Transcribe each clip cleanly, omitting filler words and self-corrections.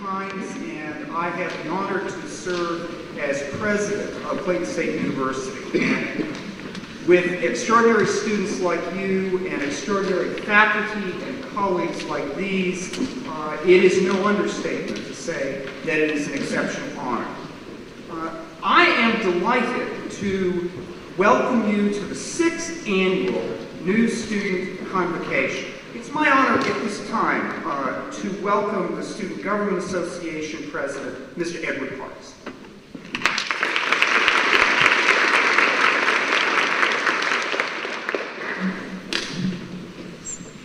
times, and I have the honor to serve as president of Clayton State University. And with extraordinary students like you and extraordinary faculty and colleagues like these, it is no understatement to say that it is an exceptional honor. I am delighted to welcome you to the 6th annual New Student Convocation. It's my honor at this time to welcome the Student Government Association President, Mr. Edward Parks.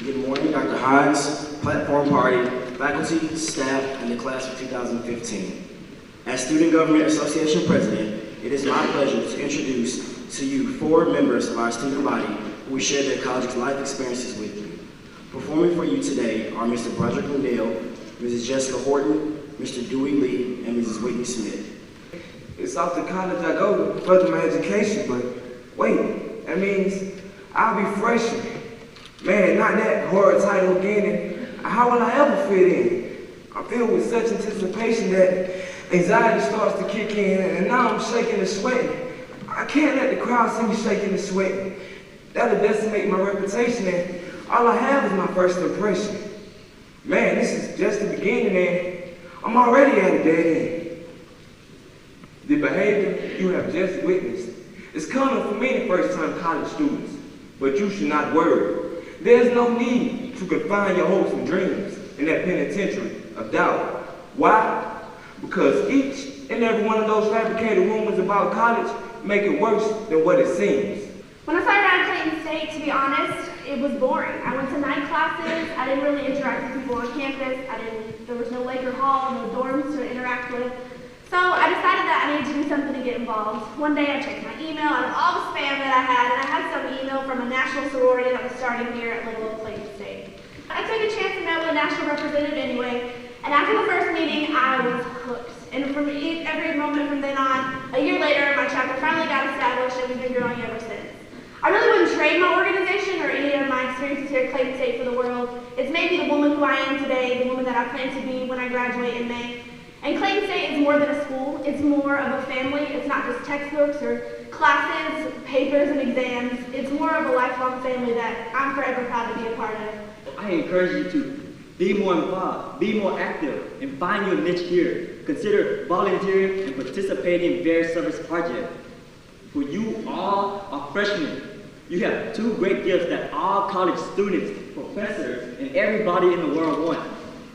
Good morning, Dr. Hines, Platform Party, faculty, staff, and the class of 2015. As Student Government Association President, it is my pleasure to introduce to you 4 members of our student body who will share their college's life experiences with you. Performing for you today are Mr. Broderick Lindell, Mrs. Jessica Horton, Mr. Dewey Lee, and Mrs. Whitney Smith. It's off to college I go to further my education, but wait, that means I'll be freshman. Man, not that horror title again, and how will I ever fit in? I'm filled with such anticipation that anxiety starts to kick in, and now I'm shaking and sweating. I can't let the crowd see me shaking and sweating. That'll decimate my reputation, and all I have is my first impression. Man, this is just the beginning, and I'm already at a dead end. The behavior you have just witnessed is common for many first-time college students, but you should not worry. There's no need to confine your hopes and dreams in that penitentiary of doubt. Why? Because each and every one of those fabricated rumors about college make it worse than what it seems. When I started out at Clayton State, to be honest, it was boring. I went to night classes, I didn't really interact with people on campus, there was no Laker Hall, no dorms to interact with. So I decided that I needed to do something to get involved. One day I checked my email out of all the spam that I had, and I had some email from a national sorority that was starting here at little old Clayton State. I took a chance to know the national representative anyway, and after the first meeting, I was hooked. And from every moment from then on, a year later, my chapter finally got established, and we've been growing ever since. I really wouldn't trade my organization or any of my experiences here at Clayton State for the world. It's made me the woman who I am today, the woman that I plan to be when I graduate in May. And Clayton State is more than a school. It's more of a family. It's not just textbooks or classes, papers, and exams. It's more of a lifelong family that I'm forever proud to be a part of. I encourage you to be more involved, be more active, and find your niche here. Consider volunteering and participating in various service projects. For you all are freshmen, you have 2 great gifts that all college students, professors, and everybody in the world want: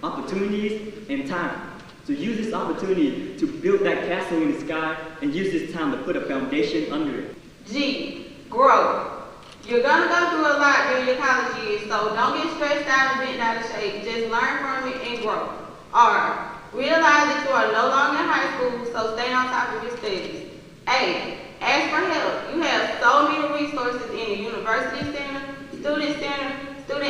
opportunities and time. So use this opportunity to build that castle in the sky and use this time to put a foundation under it. G, grow. You're gonna go through a lot during your college years, so don't get stressed out and bent out of shape. Just learn from it and grow. R, realize that you are no longer in high school, so stay on top of your studies. A, ask for help. You have so many resources in the University Center, Student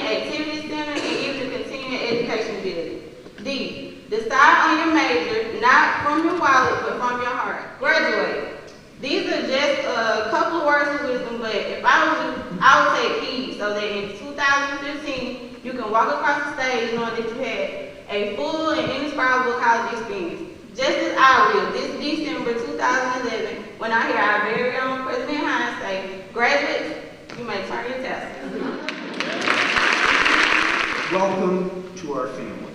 Activity Center, and even the Continuing Education Building. D, decide on your major, not from your wallet, but from your heart. Graduate. These are just a couple of words of wisdom, but if I was you, I would take heed so that in 2015, you can walk across the stage knowing that you had a full and indescribable college experience. Just as I will this December 2011, when I hear our very own President Hines say, graduates, you may turn your tassels. Welcome to our family.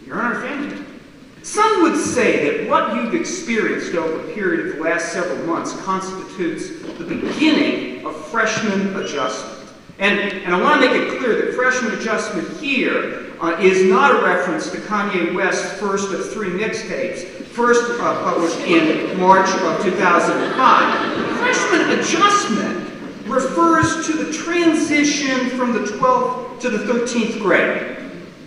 You're in our family. Some would say that what you've experienced over the period of the last several months constitutes the beginning of freshman adjustment. And I want to make it clear that freshman adjustment here is not a reference to Kanye West's first of 3 mixtapes, first published in March of 2005. Freshman adjustment refers to the transition from the 12th to the 13th grade,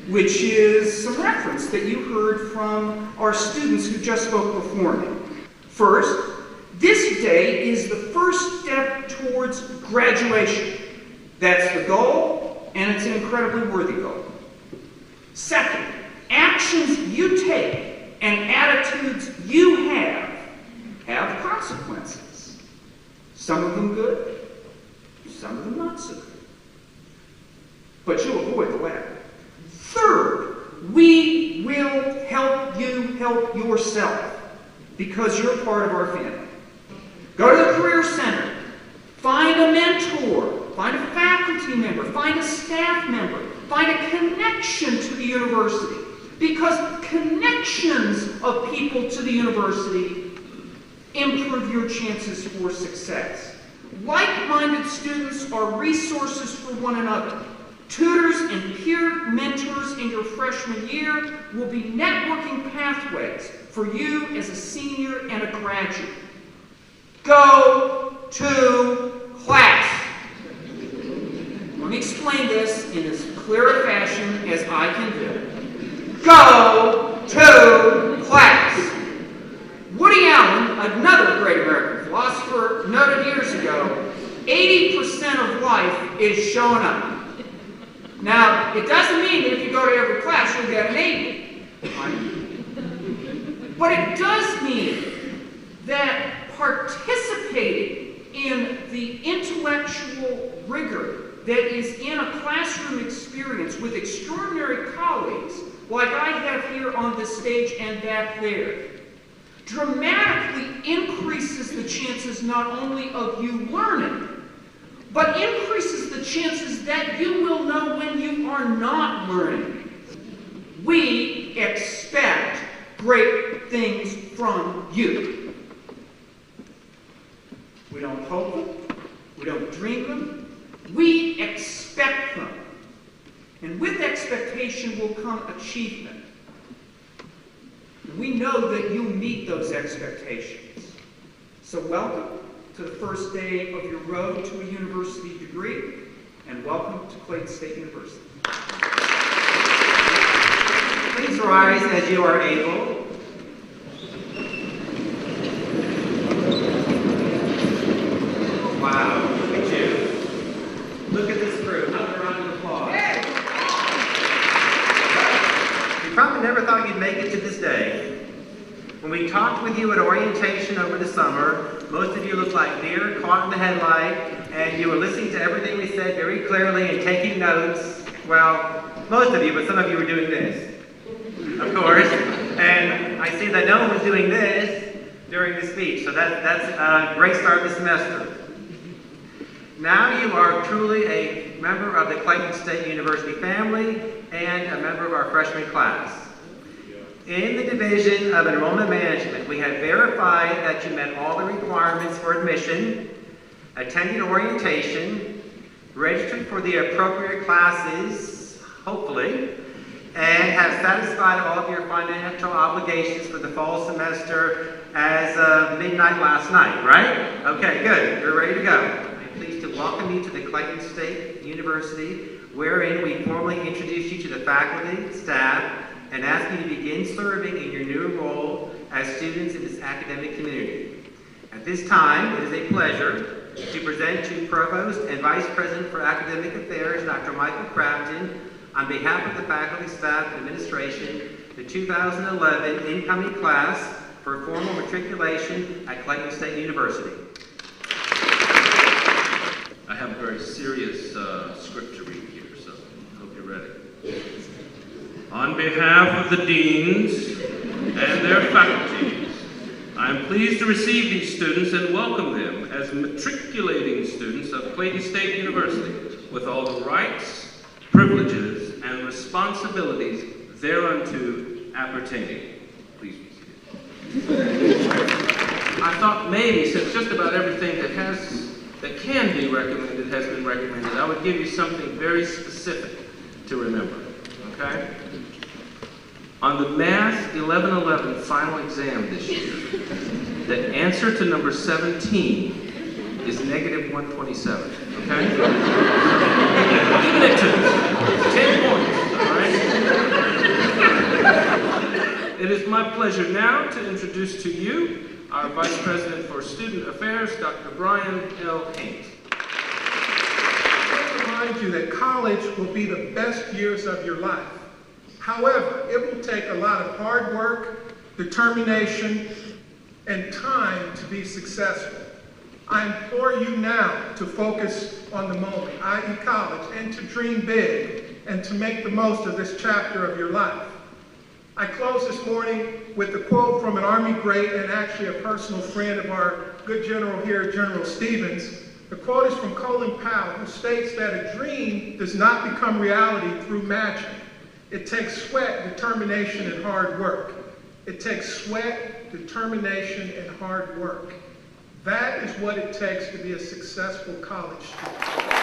which is some reference that you heard from our students who just spoke before me. First, this day is the first step towards graduation. That's the goal, and it's an incredibly worthy goal. Second, actions you take and attitudes you have consequences. Some of them good, some of them not so good. But you'll avoid the latter. Third, we yourself because you're part of our family. Go to the Career Center. Find a mentor. Find a faculty member. Find a staff member. Find a connection to the university. Because connections of people to the university improve your chances for success. Like-minded students are resources for one another. Tutors and peer mentors in your freshman year will be networking pathways for you as a senior and a graduate. Go to class. Let me explain this in as clear a fashion as I can do. Go to class. Woody Allen, another great American philosopher, noted years ago, 80% of life is showing up. Now, it doesn't mean that if you go to every class, you'll get an 80. But it does mean that participating in the intellectual rigor that is in a classroom experience with extraordinary colleagues, like I have here on this stage and back there, dramatically increases the chances not only of you learning, but increases the chances that you will know when you are not learning. We expect great things from you. We don't hope them. We don't dream them. We expect them. And with expectation will come achievement. And we know that you meet those expectations. So welcome to the first day of your road to a university degree, and welcome to Clayton State University. Please rise as you are able. Wow, look at you. Look at this group. Another round of applause. You probably never thought you'd make it to this day. When we talked with you at orientation over the summer, most of you looked like deer caught in the headlight, and you were listening to everything we said very clearly and taking notes. Well, most of you, but some of you were doing this, of course. And I see that no one was doing this during the speech, so that's a great start of the semester. Now you are truly a member of the Clayton State University family and a member of our freshman class. In the Division of Enrollment Management, we have verified that you met all the requirements for admission, attended orientation, registered for the appropriate classes, hopefully, and have satisfied all of your financial obligations for the fall semester as of midnight last night, right? Okay, good. You're ready to go. I'm pleased to welcome you to the Clayton State University, wherein we formally introduce you to the faculty, staff, and ask you to begin serving in your new role as students in this academic community. At this time, it is a pleasure to present to Provost and Vice President for Academic Affairs, Dr. Michael Crafton, on behalf of the faculty, staff, and administration, the 2011 incoming class for formal matriculation at Clayton State University. I have a very serious script to read here, so I hope you're ready. On behalf of the deans and their faculties, I am pleased to receive these students and welcome them as matriculating students of Clayton State University with all the rights, privileges, and responsibilities thereunto appertaining. Please be seated. I thought maybe, since just about everything that can be recommended has been recommended, I would give you something very specific to remember, okay? On the Math 1111 final exam this year, the answer to number 17 is negative 127, okay? Even at 10 points, all right? It is my pleasure now to introduce to you our Vice President for Student Affairs, Dr. Brian L. Haynes. I remind you that college will be the best years of your life. However, it will take a lot of hard work, determination, and time to be successful. I implore you now to focus on the moment, i.e. college, and to dream big, and to make the most of this chapter of your life. I close this morning with a quote from an Army great and actually a personal friend of our good general here, General Stevens. The quote is from Colin Powell, who states that a dream does not become reality through magic. It takes sweat, determination, and hard work. It takes sweat, determination, and hard work. That is what it takes to be a successful college student.